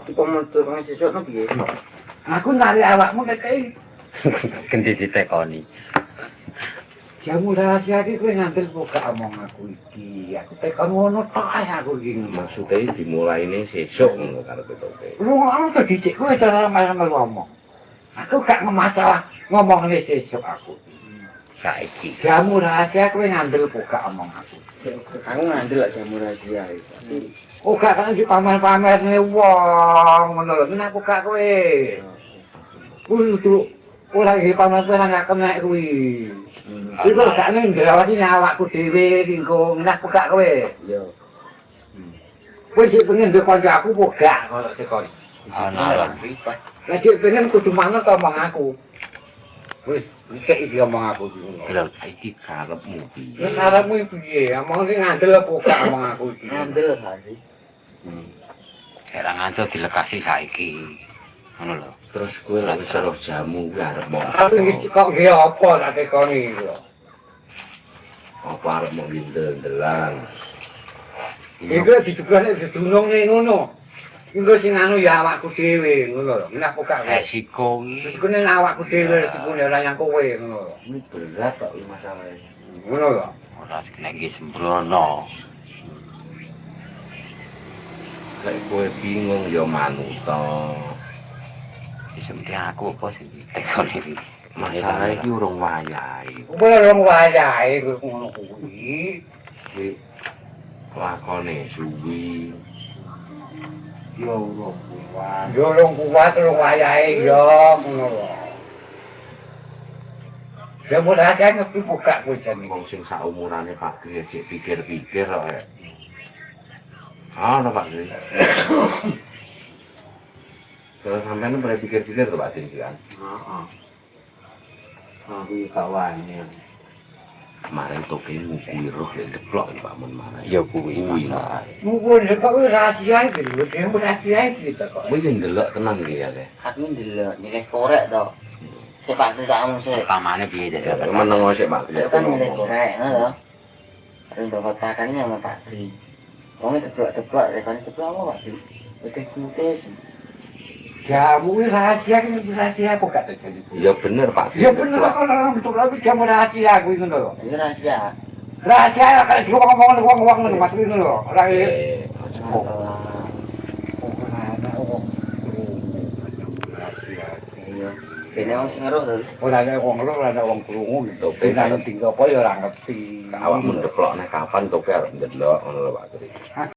Iku metu kang sesuk piye? Aku nari awakmu kek Ganti ditekoni. jamu rahasia iki kowe ngambil buka omong aku iki. Aku tekon ngono tok ae aku iki. Maksudnya dimulaine sesuk ngono karepe toke. Lu ngono to dicik kowe cara ngomong. Aku gak ngemasalah ngomongne sesuk aku. Saiki Jamu rahasia kowe ngambil buka omong aku. Aku ngandel jamu rahasia iki. Oh gak kan pamer-pamerne wong ngono lho. Nek aku gak kowe. Kudu ora iki pamer nang gak kenek kuwi. Iku gak ngrawati awakku dhewe dinggo nek gak kowe. Yo. Kowe sik pengen duwe kanca aku kok gak ngono tekon. ana Lah sik pengen kudu manut omong aku. Wis, iki omong aku iki ngono. lho iki karepmu piye? Wis arepmu piye? Omong iki ngandel apa gak omong aku iki? Ngandel hari. Ora ngandel dilekasi saiki. Ngono lho. Terus kowe lek wis roh jamu kuwi arep mau. Aku iki kok nggih apa tak tekoni iki lho. Apa arep mau ndel-ndelan? Iku dijebane didunungne ngono. Iku sing anu ya awakku dhewe ngono lho. Nek aku gak Resiko iki iku nek awakku dhewe sikune ora yang kowe ngono lho. Ini berat kok iki masalahe. Ngono lho. ora nek iki sembrono. Lek kowe bingung ya manuta. Isem aku apa sing ditekoni iki? Masalah iki urung wayahe. Kowe ora wayahe ngono kuwi. Iki lakone suwi. Yo ora kuat. Yo rong kuat rong wayahe yo ngono lho. Ya mudah kan ngerti buka kowe jan. Wong sing saumurane Pak Gri cek pikir-pikir kok. Ana Pak Gri. Terus sampean mulai pikir-pikir to Pak Gri kan. Heeh. Aku kawane. Kemarin toke ngukui roh lek deplok Pak Mun marah. Ya kuwi masalah. Mungkin kok rahasia iki lho, dhewe rahasia iki kok. Kowe yo ndelok tenan iki ya, Le. Aku ndelok nyilih korek to. Cepak tak mung sik. Kamane piye jek? Menengo sik Pak Gri. Aku kan nyilih korek ngono lho. Untuk kotakannya sama Pak Gri. Wong ceplok-ceplok rekone ceplok apa Pak Gri? Putih-putih. Jamu ini rahasia aku gak terjadi. Ya bener Pak Gri. Ya bener kok orang betul lagi jamu rahasia aku itu lho. Ini rahasia. Rahasia kalau juga ngomong uang ngono Mas itu lho. Ora Kene wong sing ngeruh to. ora ana wong loro ora ana wong krungu gitu. Ben ana tinggal apa ya ora ngerti. Awakmu ndeplok nek kapan toke arep ndelok ngono lho Pak Gri.